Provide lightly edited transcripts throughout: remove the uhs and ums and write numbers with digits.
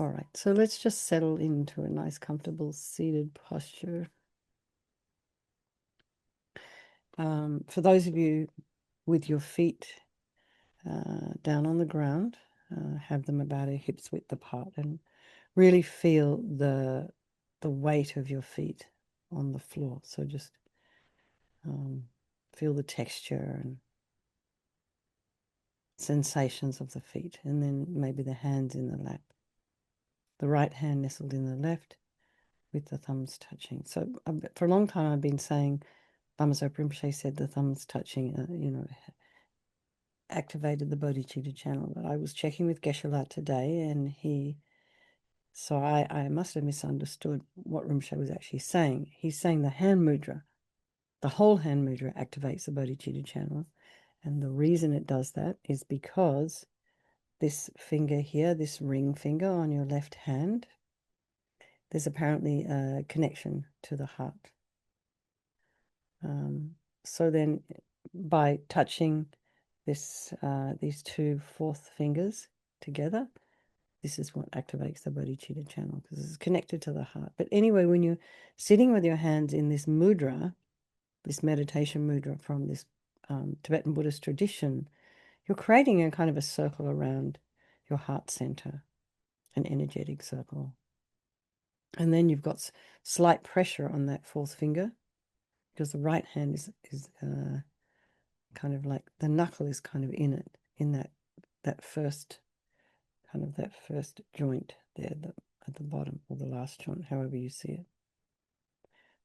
All right, so let's just settle into a nice, comfortable seated posture. For those of you with your feet down on the ground, have them about a hip's width apart, and really feel the weight of your feet on the floor. So just feel the texture and sensations of the feet, and then maybe the hands in the lap. The right hand nestled in the left with the thumbs touching. So for a long time I've been saying, Lama Zopa Rinpoche said the thumbs touching, activated the bodhicitta channel. But I was checking with Geshe-la today, and so I must have misunderstood what Rinpoche was actually saying. He's saying the hand mudra, the whole hand mudra activates the bodhicitta channel. And the reason it does that is because this finger here, this ring finger on your left hand, there's apparently a connection to the heart. So then by touching these two fourth fingers together, this is what activates the bodhicitta channel, because it's connected to the heart. But anyway, when you're sitting with your hands in this mudra, this meditation mudra from this Tibetan Buddhist tradition, you're creating a kind of a circle around your heart center, an energetic circle. And then you've got slight pressure on that fourth finger, because the right hand is kind of like the knuckle is kind of in it, in that first joint there, at the bottom, or the last joint, however you see it.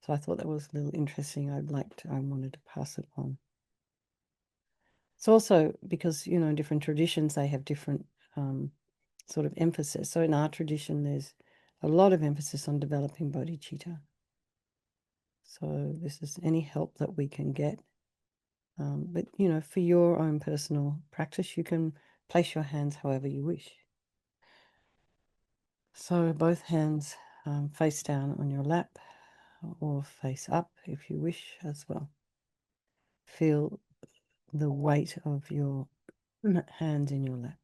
So I thought that was a little interesting. I wanted to pass it on. It's also because, in different traditions, they have different sort of emphasis. So in our tradition, there's a lot of emphasis on developing bodhicitta. So this is any help that we can get. But, for your own personal practice, you can place your hands however you wish. So both hands face down on your lap, or face up if you wish as well. Feel the weight of your hands in your lap,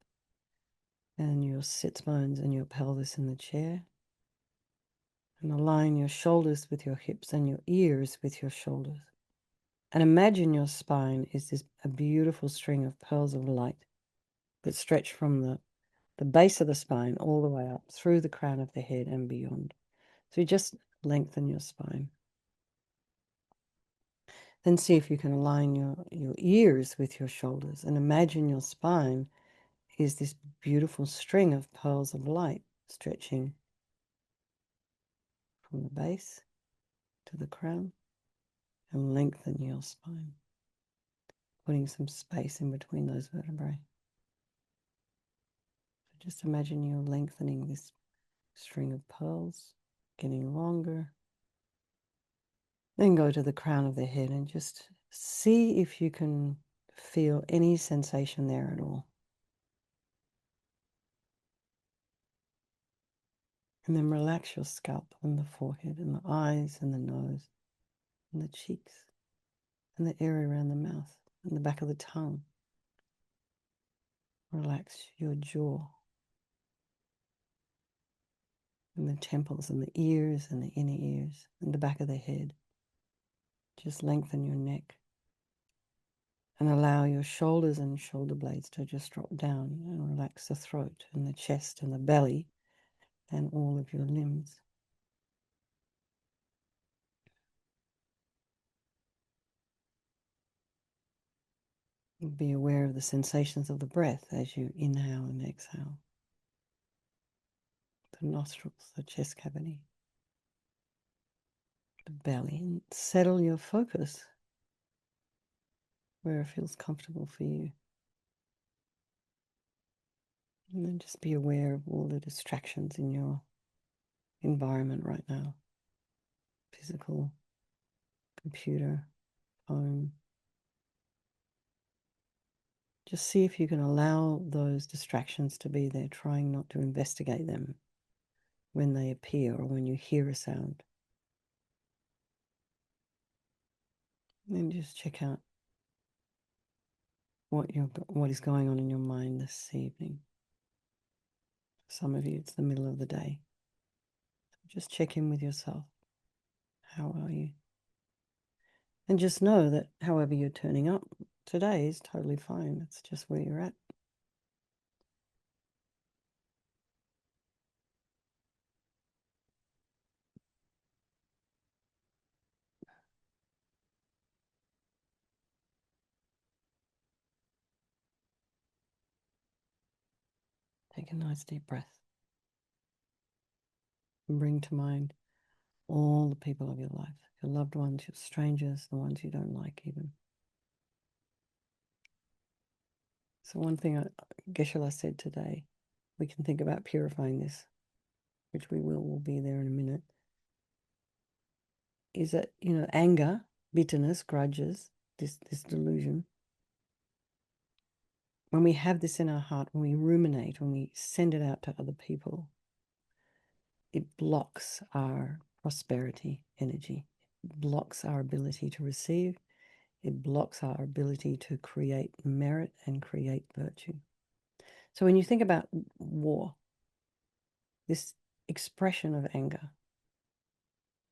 and your sits bones and your pelvis in the chair. And align your shoulders with your hips and your ears with your shoulders. And imagine your spine is a beautiful string of pearls of light that stretch from the base of the spine all the way up through the crown of the head and beyond. So you just lengthen your spine. Then see if you can align your ears with your shoulders, and imagine your spine is this beautiful string of pearls of light stretching from the base to the crown, and lengthen your spine, putting some space in between those vertebrae. So just imagine you're lengthening this string of pearls, getting longer. Then go to the crown of the head and just see if you can feel any sensation there at all. And then relax your scalp and the forehead and the eyes and the nose and the cheeks and the area around the mouth and the back of the tongue. Relax your jaw and the temples and the ears and the inner ears and the back of the head. Just lengthen your neck and allow your shoulders and shoulder blades to just drop down, and relax the throat and the chest and the belly and all of your limbs. Be aware of the sensations of the breath as you inhale and exhale. The nostrils, the chest cavity, the belly, and settle your focus where it feels comfortable for you. And then just be aware of all the distractions in your environment right now. Physical, computer, phone. Just see if you can allow those distractions to be there, trying not to investigate them when they appear or when you hear a sound. And then just check out what is going on in your mind this evening. some of you, it's the middle of the day. Just check in with yourself. How are you? And just know that however you're turning up today is totally fine. It's just where you're at. Take a nice deep breath and bring to mind all the people of your life, your loved ones, your strangers, the ones you don't like even. So one thing Geshe-la said today, we can think about purifying this, which we'll be there in a minute, is that, anger, bitterness, grudges, this delusion, when we have this in our heart, when we ruminate, when we send it out to other people, it blocks our prosperity energy. It blocks our ability to receive. It blocks our ability to create merit and create virtue. So when you think about war, this expression of anger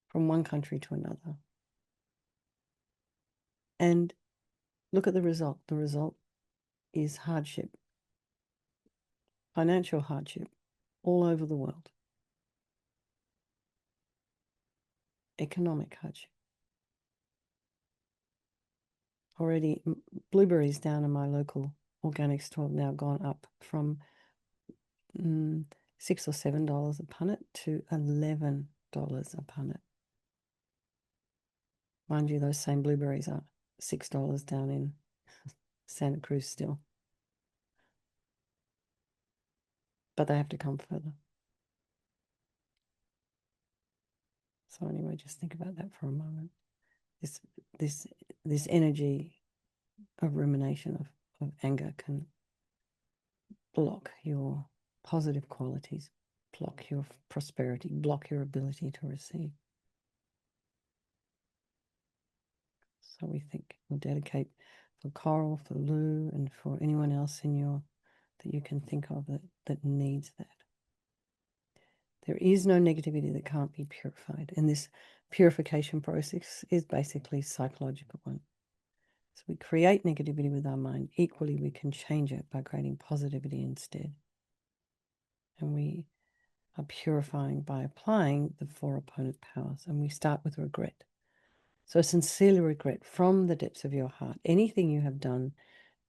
from one country to another, and look at the result. The result is hardship, financial hardship all over the world, economic hardship. Already, blueberries down in my local organic store have now gone up from $6 or $7 a punnet to $11 a punnet. Mind you, those same blueberries are $6 down in Santa Cruz still. But they have to come further. So anyway, just think about that for a moment. This energy of rumination, of anger can block your positive qualities, block your prosperity, block your ability to receive. So we think we'll dedicate for Coral, for Lou, and for anyone else that you can think of that needs that. There is no negativity that can't be purified. And this purification process is basically a psychological one. So we create negativity with our mind. Equally, we can change it by creating positivity instead. And we are purifying by applying the four opponent powers. And we start with regret. So sincerely regret from the depths of your heart anything you have done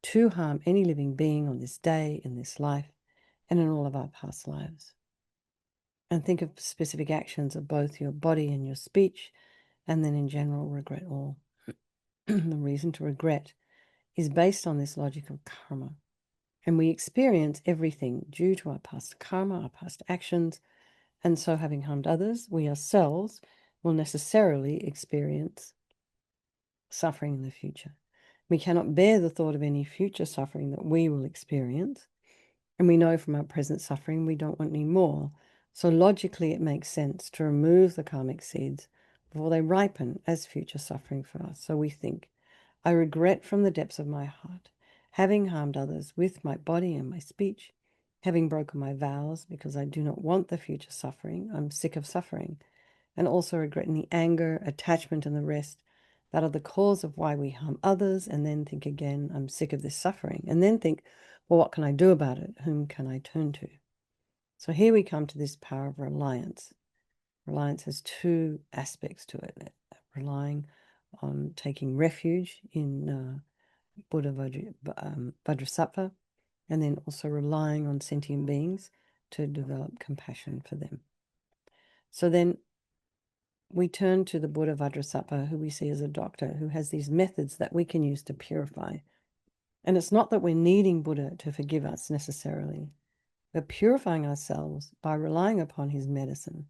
to harm any living being on this day, in this life, and in all of our past lives. And think of specific actions of both your body and your speech, and then in general, regret all. The reason to regret is based on this logic of karma. And we experience everything due to our past karma, our past actions. And so having harmed others, we ourselves will necessarily experience suffering in the future. We cannot bear the thought of any future suffering that we will experience. And we know from our present suffering we don't want any more. So logically, it makes sense to remove the karmic seeds before they ripen as future suffering for us. So we think, I regret from the depths of my heart having harmed others with my body and my speech, having broken my vows because I do not want the future suffering. I'm sick of suffering. And also regretting the anger, attachment, and the rest that are the cause of why we harm others. And then think again, I'm sick of this suffering. And then think, well, what can I do about it? Whom can I turn to? So here we come to this power of reliance. Reliance has two aspects to it. Relying on taking refuge in Buddha Vajrasattva, and then also relying on sentient beings to develop compassion for them. So then we turn to the Buddha Vajrasattva, who we see as a doctor, who has these methods that we can use to purify. And it's not that we're needing Buddha to forgive us necessarily. We're purifying ourselves by relying upon his medicine.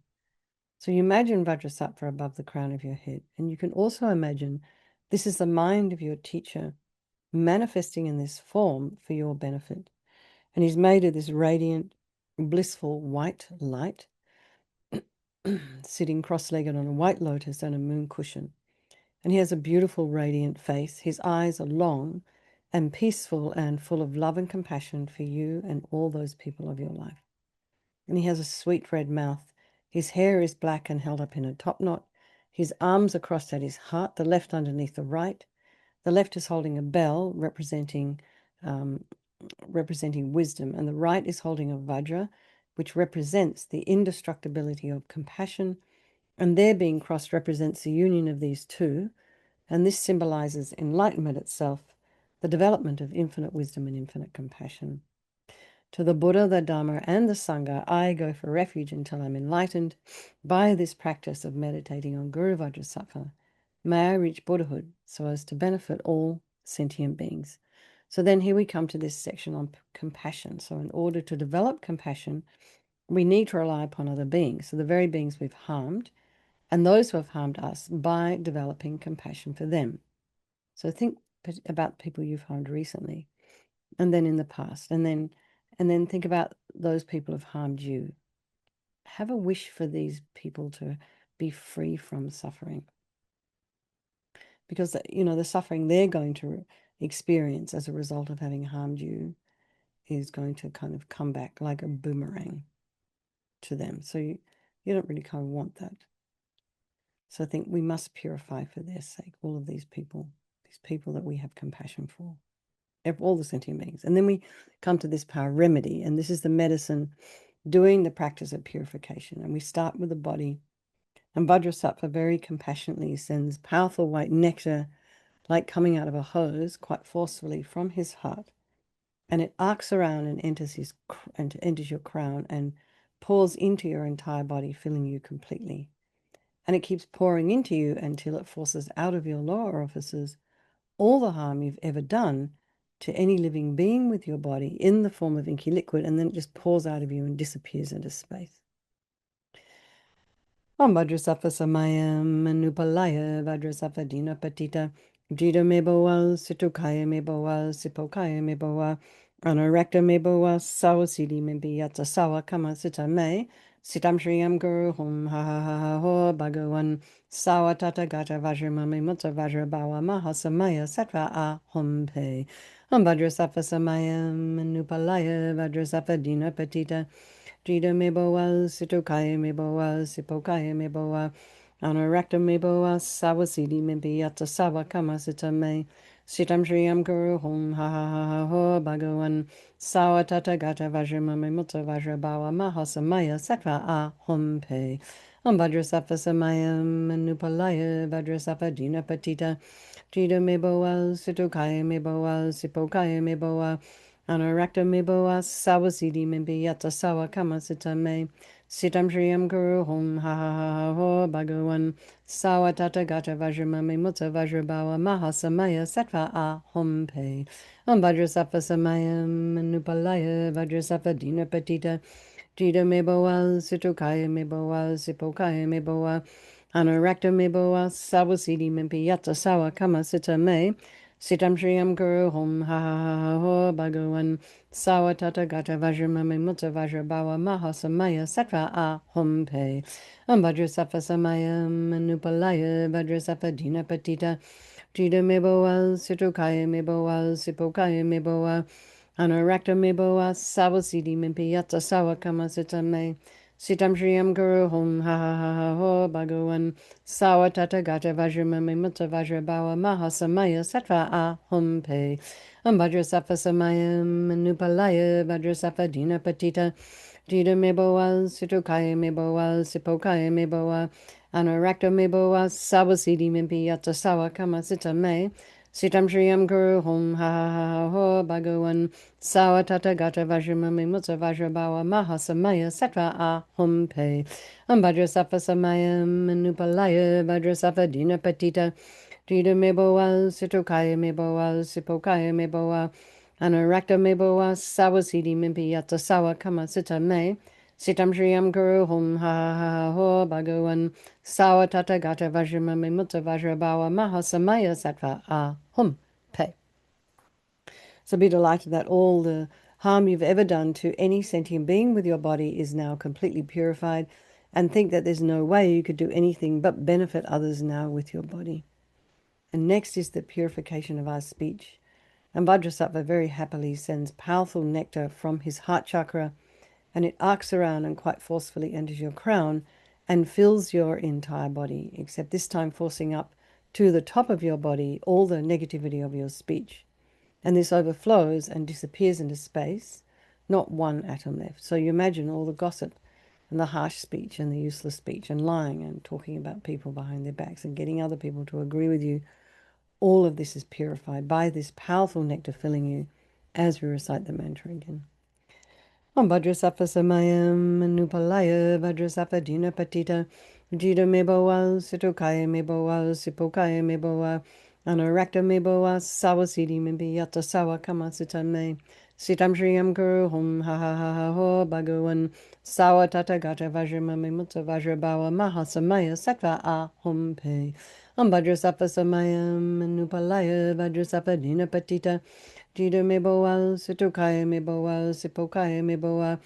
So you imagine Vajrasattva above the crown of your head, and you can also imagine this is the mind of your teacher manifesting in this form for your benefit. And he's made of this radiant, blissful white light, sitting cross-legged on a white lotus and a moon cushion. And he has a beautiful, radiant face. His eyes are long and peaceful and full of love and compassion for you and all those people of your life. and he has a sweet red mouth. His hair is black and held up in a top knot. His arms are crossed at his heart, the left underneath the right. The left is holding a bell um, representing wisdom, and the right is holding a vajra, which represents the indestructibility of compassion. And their being crossed represents the union of these two, and this symbolizes enlightenment itself, the development of infinite wisdom and infinite compassion. To the Buddha, the Dharma, and the Sangha, I go for refuge until I'm enlightened by this practice of meditating on Guru Vajrasattva. May I reach Buddhahood so as to benefit all sentient beings. So then here we come to this section on compassion. So in order to develop compassion, we need to rely upon other beings, so the very beings we've harmed, and those who have harmed us, by developing compassion for them. So think about people you've harmed recently, and then in the past, and then think about those people who've harmed you. Have a wish for these people to be free from suffering, because the suffering they're going to experience as a result of having harmed you is going to kind of come back like a boomerang to them. So you don't really kind of want that. So I think we must purify for their sake, all of these people that we have compassion for, all the sentient beings. And then we come to this power remedy, and this is the medicine doing the practice of purification. And we start with the body. And Vajrasattva very compassionately sends powerful white nectar, like coming out of a hose, quite forcefully from his heart. And it arcs around and enters your crown and pours into your entire body, filling you completely. And it keeps pouring into you until it forces out of your lower offices all the harm you've ever done to any living being with your body in the form of inky liquid, and then it just pours out of you and disappears into space. Om Vajrasattva Samayam Manupalaya Vajrasattva Dina Patita Jita Mebowa Situkaya Mebowa Sipokaya Mebowa Anorakta Mebowa Sawasidi Mebiyata Sawa Kama Sita Me Sitam Shriyam Guru Hum Ha Ha Ha Ha Ho Bhagawan Sawa Tata Gata Vajramami Mutta Vajra Bawa Mahasamaya Sattva A Hum Pe Om Vajrasattva Samayam Manupalaya Vajrasattva Dina Patita Jida mebowa, situkaya mebowa, sipokaya mebowa, anorakta mebowa, sawasidi mebiyata sawa kama sita me, sitam shriyam guru hum ha ha ha ha ho bhagawan, sawa tata gata vajramame mutta vajra bawa mahasamaya sattva a hum pe. Om Vajrasattva samayam manupalaya Vajrasattva dina patita, Jida mebowa, situkaya mebowa, sipokaya mebowa, Anorakta meboa sawasidi mebiyata sawa kama sita me. Sitam shriyam guru hum ha ha ha ha ho bhagawan. Sawa tata gata vajramame mutta vajrabawa mahasamaya sattva a hum pe. Om Vajrasattva samayam manupalaya Vajrasattva dina patita. Jida meboa situkaya meboa sipokaya meboa. Anorakta meboa sawasidi mebiyata sawa kama sita me. Sitam Shriyam Guru Hum Ha Ha Ha Ha Ho Bhagawan Sawa Tata Gata Vajramame Mutta Vajra Bawa Mahasamaya Sattva A Hum Pe Om Vajrasattva Samaya Manupalaya Vajrasattva Dina Patita Jida Meboa Situkaya Meboa Sipokaya Meboa Anorakta Meboa Sawasidi Mimpiyata Sawa Kama Sitame Sitam Shriyam Guru Hum Ha Ha Ha Ha Ho Bhagawan Sawa Tata Gata Vajramame Mutta Vajra Bawa Mahasamaya Sattva A Hum Pe Om Vajrasattva Samaya Manupalaya Vajrasattva Dina Patita Jida Meboa Situkaya Meboa Sipokaya Meboa Anorakta Meboa Sawasidi Mimpiyata Sawa Kama Sitame Sitam Shriyam Guru Hum Ha Ha Ha Ha Ho Bhagawan Sawa Tata Gata Vajramame Mutta Vajra Bawa Mahasamaya Sattva A Hum Pe Om Vajrasattva Samaya Manupalaya Vajrasattva Dina Patita Jida Meboa Situkaya Meboa Sipokaya Meboa Anorakta Meboa Sawasidi Mimpiyata Sawa Kama Sita Me Sitam Shriyam Guru Hum Ha Ha Ha Ha Ho Bhagawan Sawa Tata Gata Vajramame Mutta Vajra Bawa Mahasamaya Sattva A Hum Pe. So be delighted that all the harm you've ever done to any sentient being with your body is now completely purified, and think that there's no way you could do anything but benefit others now with your body. And next is the purification of our speech. And Vajrasattva very happily sends powerful nectar from his heart chakra and it arcs around and quite forcefully enters your crown and fills your entire body, except this time forcing up to the top of your body all the negativity of your speech. And this overflows and disappears into space, not one atom left. So you imagine all the gossip and the harsh speech and the useless speech and lying and talking about people behind their backs and getting other people to agree with you. All of this is purified by this powerful nectar filling you as we recite the mantra again. Om Vajrasattva Samayam Nupalaya Vajrasattva Dina Patita Jita Meboa Situkaya Meboa Sipokaya Meboa Anarakta Meboa Sawasidi Mibiyata Sawa Kamasita Me Sitam Shriyam Guru Hum Ha Ha Ha Ha Ho Bhagavan Sawa Tata Gata Vajramami Mutta Vajrabawa Mahasamaya Sattva A Hum Pe Om Vajrasattva Samayam Nupalaya Vajrasattva Dina Patita Jida meboa, situkaya meboa, sipokaya meboa,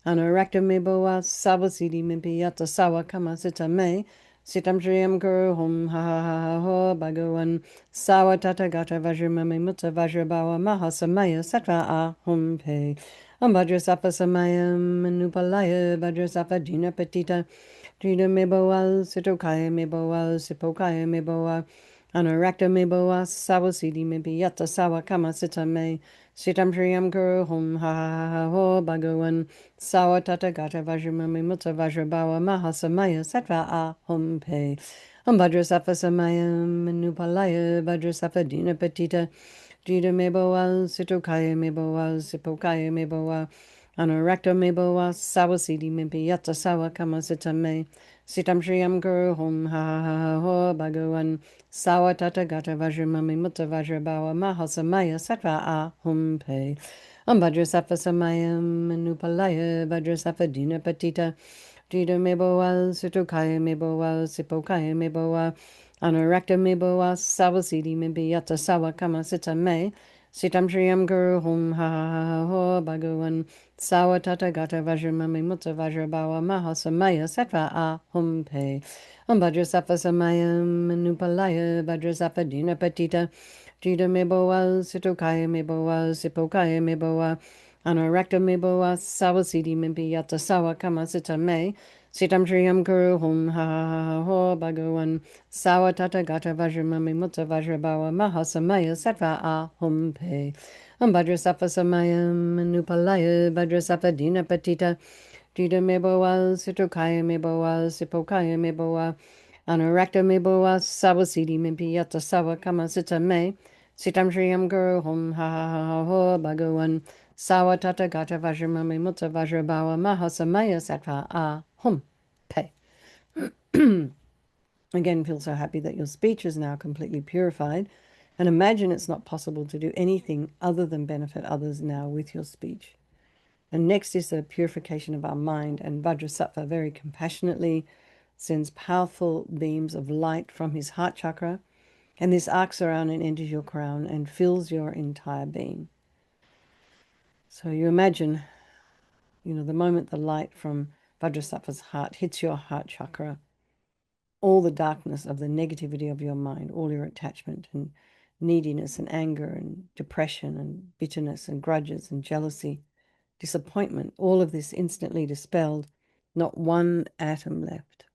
anarakta meboa, sabasidi mipiyata sawa kama sita me, sitam shriyam guru hum ha ha ha ha ho bhagavan, sawa tata gata vajramami mutta vajrabawa mahasamaya sattva a hum pe. Vajrasattva samayam nupalaya vajrasattva dina patita, jida meboa, situkaya meboa, sipokaya meboa, Anarakta meboa sawasidi mebiyata sawa kama sita me sitam shriyam guru hum ha ha ha ho bhagavan sawa tata gata vajramami mutta vajrabawa mahasamaya sattva a hum pe. Vajrasattva samayam nupalaya vajrasattva dina patita jida meboa situkaya meboa sipokaya meboa Anarakta meboa sawasidi mebiyata sawa kama sita me sitam shriyam guru hum ha ha ha ho bhagavan Sawa tata gata vajramami mutta vajrabawa mahasamaya sattva a hum pe. Vajrasattva samayam nupalaya vajrasattva dina patita jida meboa situkaya meboa sipokaya meboa anarakta meboa sawasidi mebiyata sawa kama sita me sitam shriyam guru hum ha ha ha ho bhagavan sawa tata gata vajramami mutta vajrabawa mahasamaya sattva a hum pe. Vajrasattva samayam nupalaya vajrasattva dina patita jida meboa situkaya meboa sipokaya meboa anarakta meboa sawasidi mebiyata sawa kama sita me sitam shriyam guru hum ha ha ha ho bhagavan sawa tata gata vajramami mutta vajrabawa mahasamaya sattva a hum pe. Vajrasattva samayam nupalaya vajrasattva dina patita jida meboa situkaya meboa sipokaya meboa anarakta meboa sawasidi mebiyata sawa kama sita me sitam shriyam guru hum ha ha ha ho bhagavan sawa tata gata vajramami mutta vajrabawa mahasamaya sattva a hum pe. Again, feel so happy that your speech is now completely purified, and imagine it's not possible to do anything other than benefit others now with your speech. And next is the purification of our mind, and Vajrasattva very compassionately sends powerful beams of light from his heart chakra, and this arcs around and enters your crown and fills your entire being. So you imagine, the moment the light from Vajrasattva's heart hits your heart chakra, all the darkness of the negativity of your mind, all your attachment and neediness and anger and depression and bitterness and grudges and jealousy, disappointment, all of this instantly dispelled, not one atom left.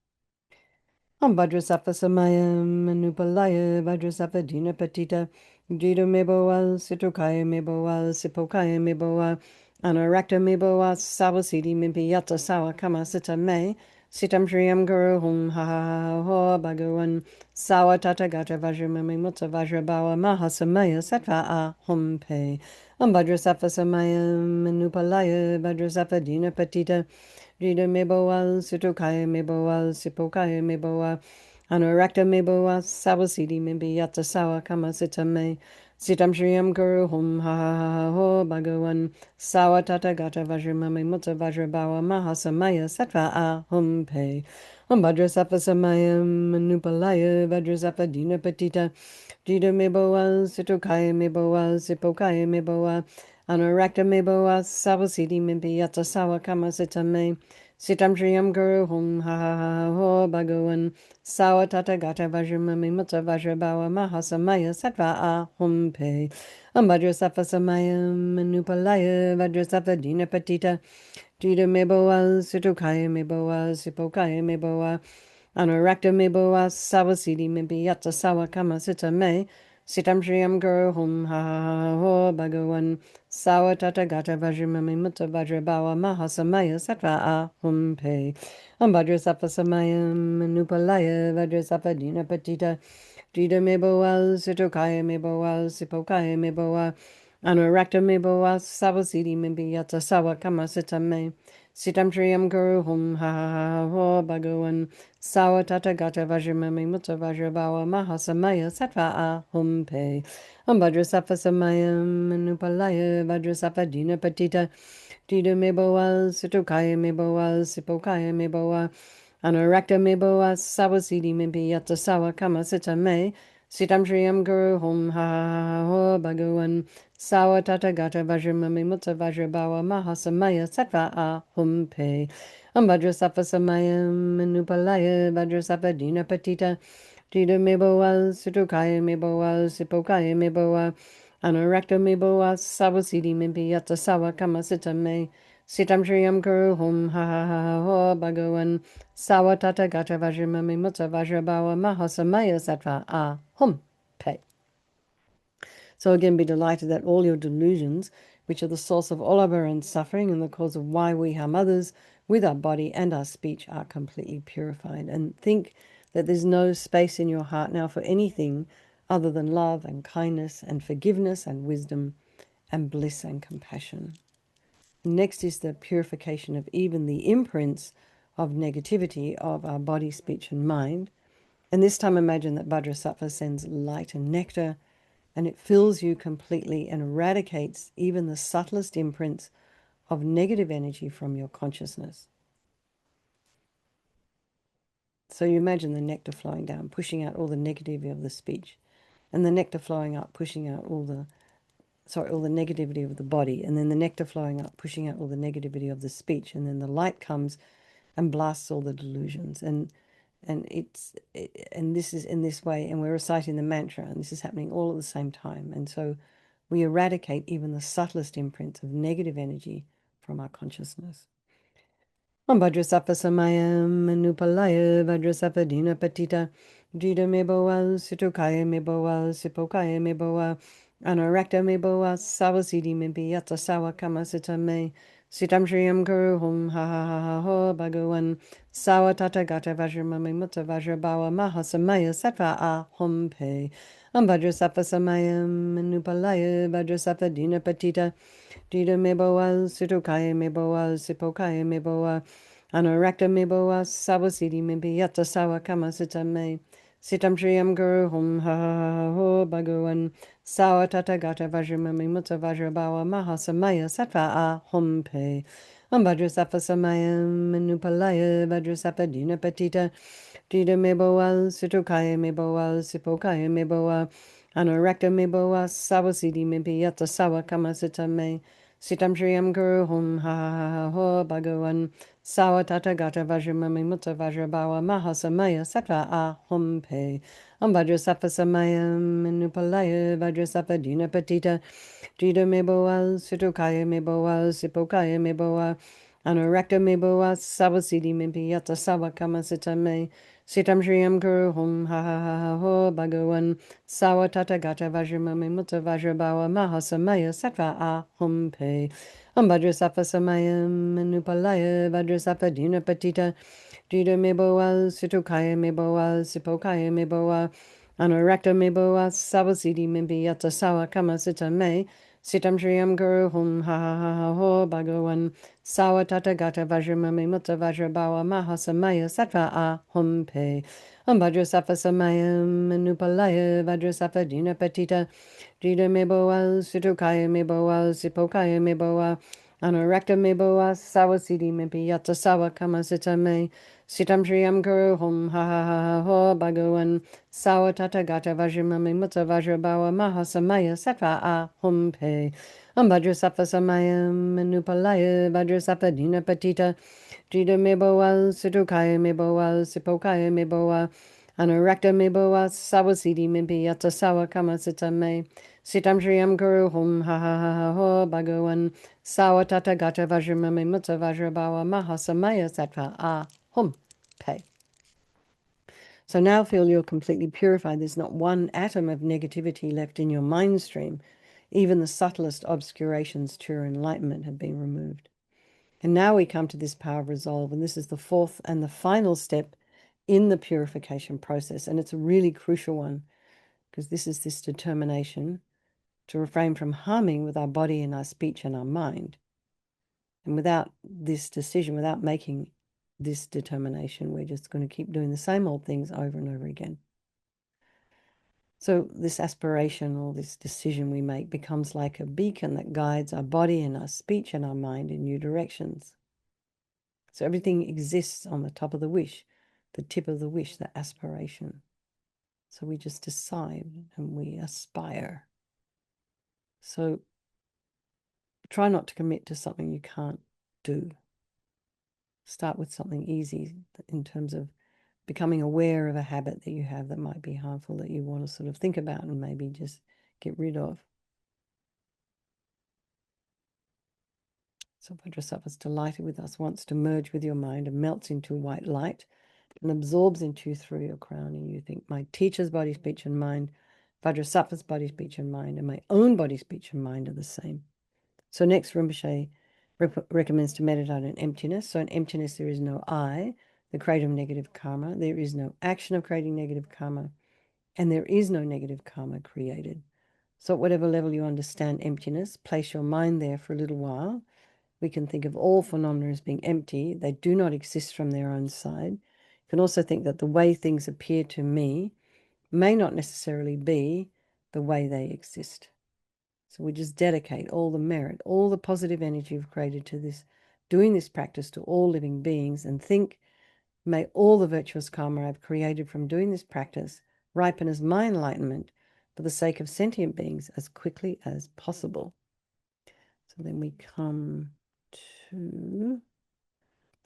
Om Vajrasattva samayam nupalaya Vajrasattva dina patita jida meboa situkaya meboa sipokaya meboa anarakta meboa sawasidi mibiyata sawa kama sita me sitam shriyam guru hum ha ha ha ho bhagavan sawa tata gata vajramami mutta vajrabawa mahasamaya sattva a hum pe. Om Vajrasattva samayam nupalaya Vajrasattva dina patita jida meboa situkaya meboa sipokaya meboa anarakta meboa sawasidi mibiyata sawa kama sita me sitam shriyam guru hum ha ha ha ho bhagavan sawa tata gata vajramami mutta vajrabawa mahasamaya sattva a hum pe. Om Vajrasattva samayam nupalaya Vajrasattva dina patita jida meboa situkaya meboa sipokaya meboa anarakta meboa sawasidi mibiyata sawa kama sita me sitam shriyam guru hum ha ha ha ho bhagavan sawa tata gata vajramami mutta vajrabawa mahasamaya sattva a hum pe. Vajrasattva samayam nupalaya Vajrasattva dina patita Jida meboa, Situkaya meboa, Sipokaya meboa, Anorakta meboa, Sawasidi mebiyata sawa kama sita me, Sitam Shriyam Guru Hum Ha Ha Ho Bhagawan, Sawa Tata Gata Vajramami Mutta Vajrabawa Mahasamaya Sattva A Hum Pe, Ambhadra Samayam Nupalaya Vajra Dina Patita, Jida meboa, Situkaya meboa, Sipokaya meboa, Anorakta meboa, Sawasidi mebiyata sawa kama sita me, Sitam Triyam Guru Hum Ha Ha Ho Bhagawan Sawa Tata Gata Vajramami Mutta Vajrabawa Mahasamaya Sattva A Hum Pe Ambhadra Samayam Nupalaya Vajra Dina Patita Dida Meboa Situkaya Meboa Sipokaya Meboa Anorakta meboa sawasidi mebiyata sawa kama sita me. Sitam Shriyam Guru Hum Ha Ha Ho Bhagawan Sawa Tata Gata Vajramami Mutta Vajrabawa Mahasamaya Sattva A Hum Pe Ambhadra Samayam Nupalaya Vajra Dina Patita Dida meboa Situkaya meboa Sipokaya meboa Anorakta meboa sawasidi mebiyata sawa kama sita me. Sitam Shriyam Guru Hum Ha Ha Ho Bhagawan Sawa Tata Gata Vajramami Mutta Vajrabawa Mahasamaya Sattva A Hum Pe. So again, be delighted that all your delusions, which are the source of all of our own suffering and the cause of why we harm others with our body and our speech, are completely purified. And think that there's no space in your heart now for anything other than love and kindness and forgiveness and wisdom and bliss and compassion. Next is the purification of even the imprints of negativity of our body, speech, and mind. And this time imagine that Vajrasattva sends light and nectar, and it fills you completely and eradicates even the subtlest imprints of negative energy from your consciousness. So you imagine the nectar flowing down, pushing out all the negativity of the speech, and the nectar flowing up, pushing out all the negativity of the body, and then the nectar flowing up, pushing out all the negativity of the speech, and then the light comes and blasts all the delusions. And this is in this way, and we're reciting the mantra, and this is happening all at the same time. And so we eradicate even the subtlest imprints of negative energy from our consciousness. Vajrasattva Samayam Nupalaya Vajrasattva Dina Patita Jida Meboa Situkaya Meboa Sipokaya Meboa Anorakta Meboa Sawasidi Mebiyata Sawa Kama Sita Me Sitam Shriyam Guru Hum Ha Ha Ha Ho Bhagawan Sawa Tata Gata Vajramami Mutta Vajrabawa Mahasamaya Sattva A Hum Pe Vajrasattva Samayam Nupalaya Vajrasattva Dina Patita Dida meboa, Situkaya meboa, Sipokaya meboa, Anorakta meboa, Sawasidi mebiyata sawa kama sita me. Sitam Shriyam Guru Hum Ha Ha Ho Bhagawan Sawa Tata Gata Vajramami Mutta Vajrabawa Mahasamaya Sattva A Hum Pe Vajrasattva Samayam Nupalaya Vajrasattva Dina Patita Dida meboa, Situkaya meboa, Sipokaya meboa, Anorakta meboa, Sawasidi mebiyata sawa kama sita me. Sitam Shriyam Guru Hum Ha Ha Ho Bhagawan Sawa Tata Gata Vajramami Mutta Vajrabawa Mahasamaya Sattva A Hum Pe Vajrasattva Samayam Nupalaya Vajrasattva Dina Patita Jida meboa, Situkaya meboa, Sipokaya meboa, Anorakta meboa, Sawasidi mebiyata sawa kama sita me. Sitam Shriyam Guru Hum Ha Ha Ho Bhagawan Sawa Tata Gata Vajramami Mutta Vajrabawa Mahasamaya Sattva A Hum Pe Vajrasattva Samayam Nupalaya Vajrasattva Dina Patita Jida meboa, Situkaya meboa, Sipokaya meboa, Anorakta meboa, Sawasidi mebiyata sawa kama sita me. Sitam Shriyam Guru Hum Ha Ha Ho Bhagawan Sawa Tata Gata Vajramami Mutta Vajrabawa Mahasamaya Sattva A Hum Pe Vajrasattva Samayam Nupalaya Vajrasattva Dina Patita Jida meboa, Situkaya meboa, Sipokaya meboa, Anorakta meboa, Sawasidi mebiyata sawa kama sita me. Sitam Shriyam Guru Hum Ha Ha Ho Bhagawan Sawa Tata Gata Vajramami Mutta Vajrabawa Mahasamaya Sattva A Hum Pe Vajrasattva Samayam Nupalaya Vajrasattva Dina Patita Jida meboa, Situkaya meboa, Sipokaya meboa, Anorakta meboa, Sawasidi mebiyata sawa kama sita me. Sitam Shriyam Guru Hum Ha Ha Ha Ha Ho Bhagavan Sawatata Gata Vajramami Mutta Vajrabhawa Mahasamaya Sattva Ah Hum Pay. So now feel you're completely purified. There's not one atom of negativity left in your mind stream. Even the subtlest obscurations to your enlightenment have been removed. And now we come to this power of resolve, and this is the fourth and the final step in the purification process. And it's a really crucial one, because this is this determination to refrain from harming with our body and our speech and our mind. And without this decision, without making this determination, we're just going to keep doing the same old things over and over again. So this aspiration or this decision we make becomes like a beacon that guides our body and our speech and our mind in new directions. So everything exists on the top of the wish, the tip of the wish, the aspiration. So we just decide and we aspire. So try not to commit to something you can't do. Start with something easy in terms of becoming aware of a habit that you have that might be harmful, that you want to sort of think about and maybe just get rid of. So Vajrasattva is delighted with us, wants to merge with your mind and melts into white light and absorbs into you through your crown. And you think, my teacher's body, speech, and mind, Vajrasattva's body, speech, and mind, and my own body, speech, and mind are the same. So next, Rinpoche recommends to meditate on emptiness. So in emptiness, there is no I, the creator of negative karma. There is no action of creating negative karma. And there is no negative karma created. So at whatever level you understand emptiness, place your mind there for a little while. We can think of all phenomena as being empty. They do not exist from their own side. You can also think that the way things appear to me may not necessarily be the way they exist. So we just dedicate all the merit, all the positive energy we've created to this, doing this practice to all living beings, and think, may all the virtuous karma I've created from doing this practice ripen as my enlightenment for the sake of sentient beings as quickly as possible. So then we come to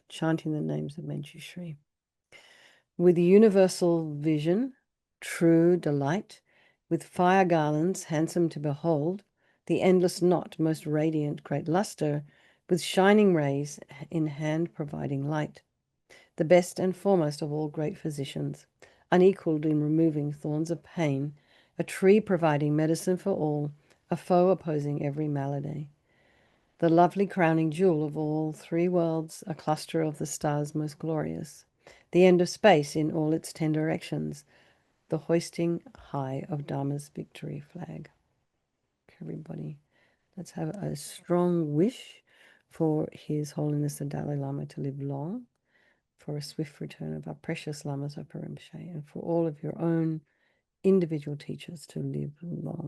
chanting the names of Manjushri. With universal vision, true delight, with fire garlands handsome to behold, the endless knot most radiant, great luster, with shining rays in hand providing light, the best and foremost of all great physicians, unequaled in removing thorns of pain, a tree providing medicine for all, a foe opposing every malady. The lovely crowning jewel of all three worlds, a cluster of the stars most glorious, the end of space in all its 10 directions, the hoisting high of Dharma's victory flag. Everybody, let's have a strong wish for His Holiness the Dalai Lama to live long, for a swift return of our precious Lamas of Rinpoche, and for all of your own individual teachers to live long.